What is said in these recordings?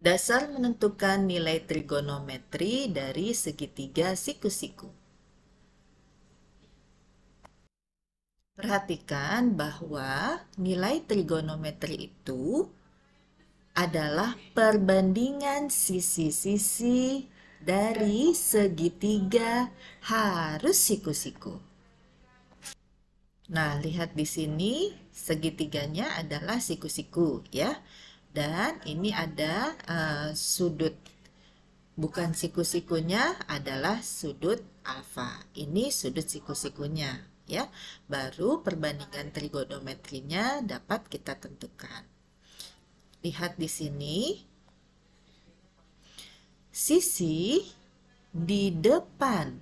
Dasar menentukan nilai trigonometri dari segitiga siku-siku. Perhatikan bahwa nilai trigonometri itu adalah perbandingan sisi-sisi dari segitiga harus siku-siku. Nah, lihat di sini segitiganya adalah siku-siku ya. Dan ini ada sudut, bukan siku-sikunya adalah sudut alfa. Ini sudut siku-sikunya ya. Baru perbandingan trigonometrinya dapat kita tentukan. Lihat di sini sisi di depan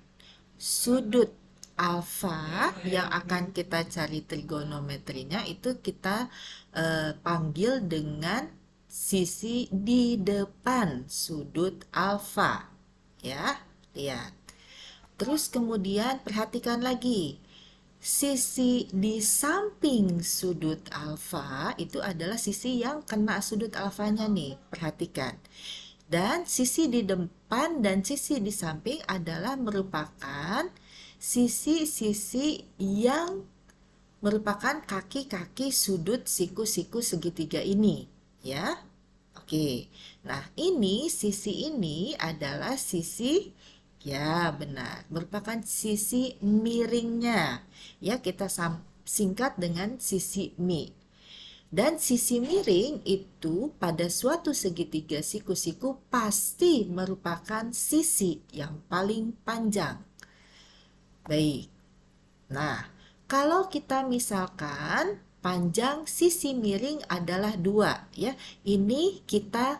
sudut alfa yang akan kita cari trigonometrinya itu kita panggil dengan sisi di depan sudut alfa ya, lihat. Terus kemudian perhatikan lagi, sisi di samping sudut alfa itu adalah sisi yang kena sudut alfanya nih, perhatikan. Dan sisi di depan dan sisi di samping adalah merupakan sisi-sisi yang merupakan kaki-kaki sudut siku-siku segitiga ini, ya. Oke. Nah, ini sisi ini adalah sisi, ya benar, merupakan sisi miringnya. Ya, kita singkat dengan sisi mi. Dan sisi miring itu pada suatu segitiga siku-siku pasti merupakan sisi yang paling panjang. Baik. Nah, kalau kita misalkan panjang sisi miring adalah 2, ya. Ini kita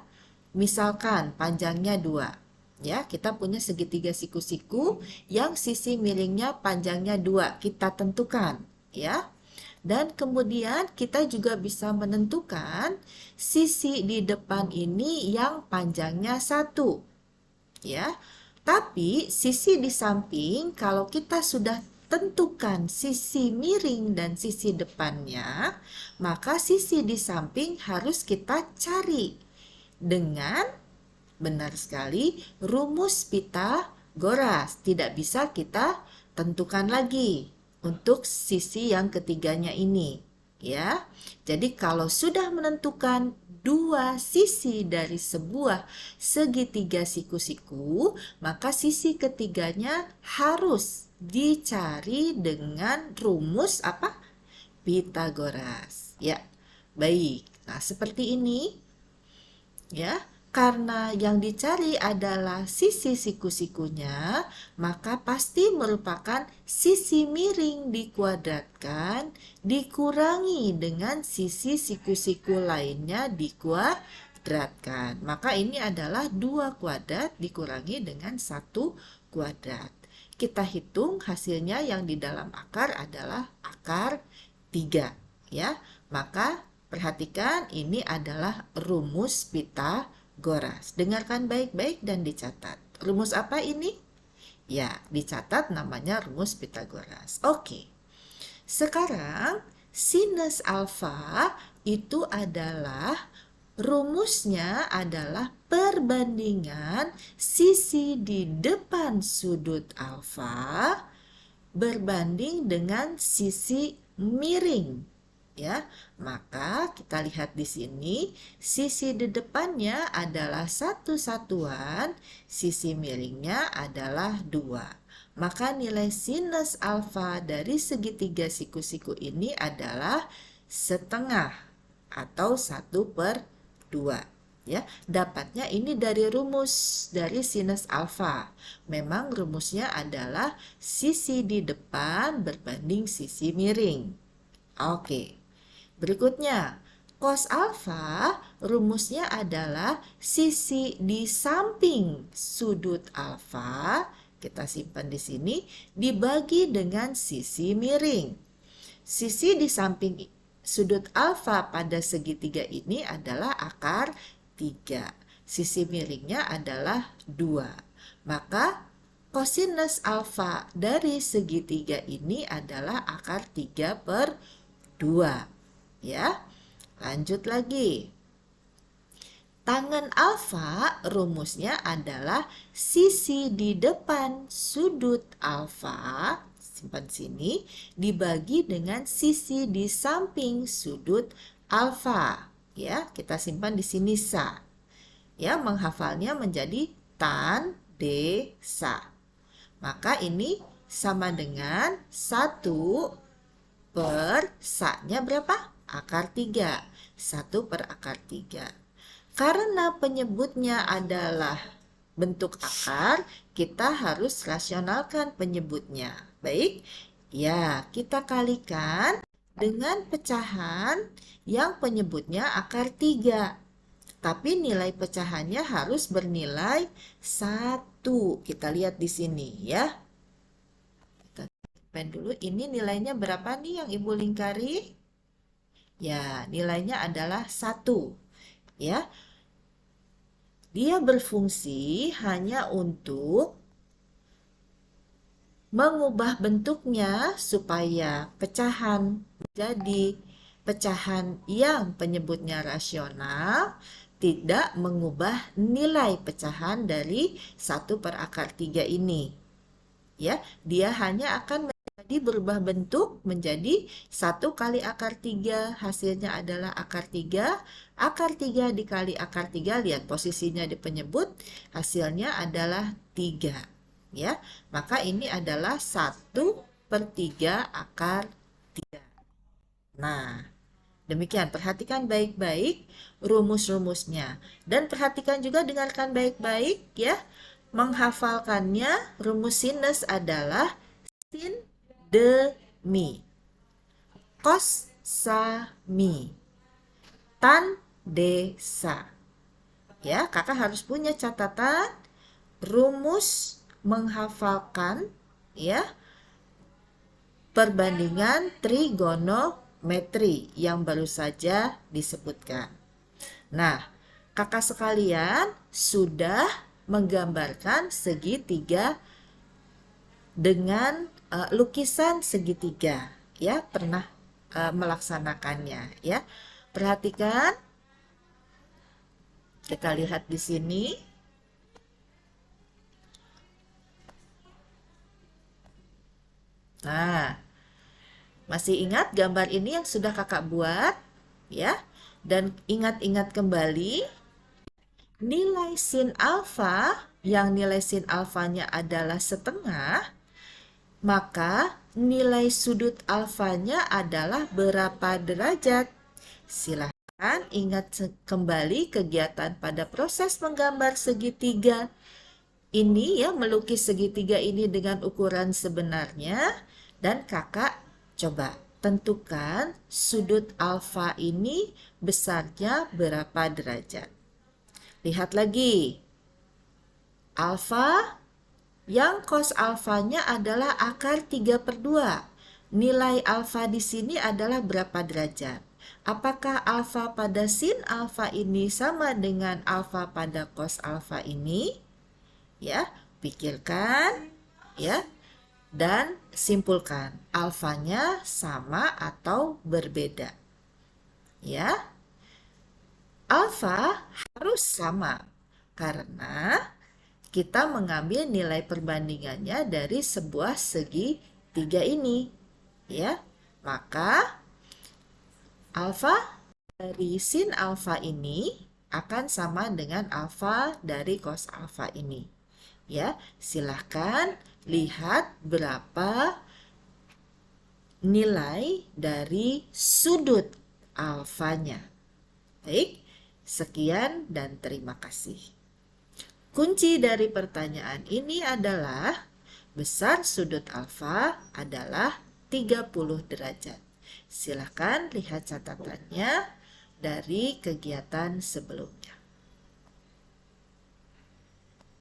misalkan panjangnya 2. Ya, kita punya segitiga siku-siku yang sisi miringnya panjangnya 2. Kita tentukan, ya. Dan kemudian kita juga bisa menentukan sisi di depan ini yang panjangnya 1. Ya. Tapi sisi di samping kalau kita sudah tentukan sisi miring dan sisi depannya, maka sisi di samping harus kita cari dengan, benar sekali, rumus Pitagoras. Tidak bisa kita tentukan lagi untuk sisi yang ketiganya ini, ya. Jadi kalau sudah menentukan dua sisi dari sebuah segitiga siku-siku, maka sisi ketiganya harus dicari dengan rumus apa? Pitagoras. Ya, baik. Nah, seperti ini, ya. Karena yang dicari adalah sisi siku-sikunya, maka pasti merupakan sisi miring dikuadratkan dikurangi dengan sisi siku-siku lainnya dikuadratkan. Maka ini adalah 2 kuadrat dikurangi dengan 1 kuadrat. Kita hitung hasilnya yang di dalam akar adalah akar 3. Ya, maka perhatikan ini adalah rumus Pitagoras. Dengarkan baik-baik dan dicatat. Rumus apa ini? Ya, dicatat namanya rumus Pitagoras. Oke. Sekarang sinus alfa itu adalah rumusnya adalah perbandingan sisi di depan sudut alfa berbanding dengan sisi miring. Ya, maka kita lihat di sini sisi di depannya adalah 1 satuan, sisi miringnya adalah 2. Maka nilai sinus alfa dari segitiga siku-siku ini adalah setengah atau 1/2. Ya, dapatnya ini dari rumus dari sinus alfa. Memang rumusnya adalah sisi di depan berbanding sisi miring. Oke. Berikutnya, cos alfa rumusnya adalah sisi di samping sudut alfa, kita simpan di sini, dibagi dengan sisi miring. Sisi di samping sudut alfa pada segitiga ini adalah akar 3. Sisi miringnya adalah 2. Maka kosinus alfa dari segitiga ini adalah akar 3/2. Ya, lanjut lagi. Tangan alfa rumusnya adalah sisi di depan sudut alfa, simpan sini, dibagi dengan sisi di samping sudut alfa. Ya, kita simpan di sini sa. Ya, menghafalnya menjadi tan desa. Maka ini sama dengan 1 per sa-nya berapa? Akar 3. 1 per akar 3. Karena penyebutnya adalah bentuk akar, kita harus rasionalkan penyebutnya. Baik, ya kita kalikan dengan pecahan yang penyebutnya akar 3. Tapi nilai pecahannya harus bernilai 1. Kita lihat di sini ya. Kita pen dulu, ini nilainya berapa nih yang Ibu lingkari? Ya, nilainya adalah 1. Ya, dia berfungsi hanya untuk mengubah bentuknya supaya pecahan menjadi pecahan yang penyebutnya rasional, tidak mengubah nilai pecahan dari 1 per akar 3 ini. Ya, dia hanya akan berubah bentuk menjadi 1 kali akar 3, hasilnya adalah akar 3. Akar 3 dikali akar 3, lihat posisinya di penyebut, hasilnya adalah 3. Ya, maka ini adalah 1 per 3 akar 3. Nah, demikian, perhatikan baik-baik rumus-rumusnya. Dan perhatikan juga, dengarkan baik-baik ya. Menghafalkannya, rumus sinus adalah sin demi, kos sa mi, tan desa. Ya, kakak harus punya catatan rumus menghafalkan ya perbandingan trigonometri yang baru saja disebutkan. Nah, kakak sekalian sudah menggambarkan segitiga dengan lukisan segitiga, ya, pernah melaksanakannya, ya. Perhatikan, kita lihat di sini. Nah, masih ingat gambar ini yang sudah kakak buat, ya? Dan ingat-ingat kembali nilai sin alfa, yang nilai sin alfanya adalah setengah, maka nilai sudut alfanya adalah berapa derajat? Silahkan ingat kembali kegiatan pada proses menggambar segitiga. Ini ya, melukis segitiga ini dengan ukuran sebenarnya. Dan kakak coba tentukan sudut alfa ini besarnya berapa derajat. Lihat lagi. Alfa yang cos alfanya adalah akar 3 per 2. Nilai alfa di sini adalah berapa derajat? Apakah alfa pada sin alfa ini sama dengan alfa pada cos alfa ini? Ya, pikirkan ya dan simpulkan alfanya sama atau berbeda. Ya. Alfa harus sama karena kita mengambil nilai perbandingannya dari sebuah segitiga ini, ya. Maka alfa dari sin alfa ini akan sama dengan alfa dari cos alfa ini. Ya, silahkan lihat berapa nilai dari sudut alfanya. Baik, sekian dan terima kasih. Kunci dari pertanyaan ini adalah besar sudut alfa adalah 30 derajat. Silakan lihat catatannya dari kegiatan sebelumnya.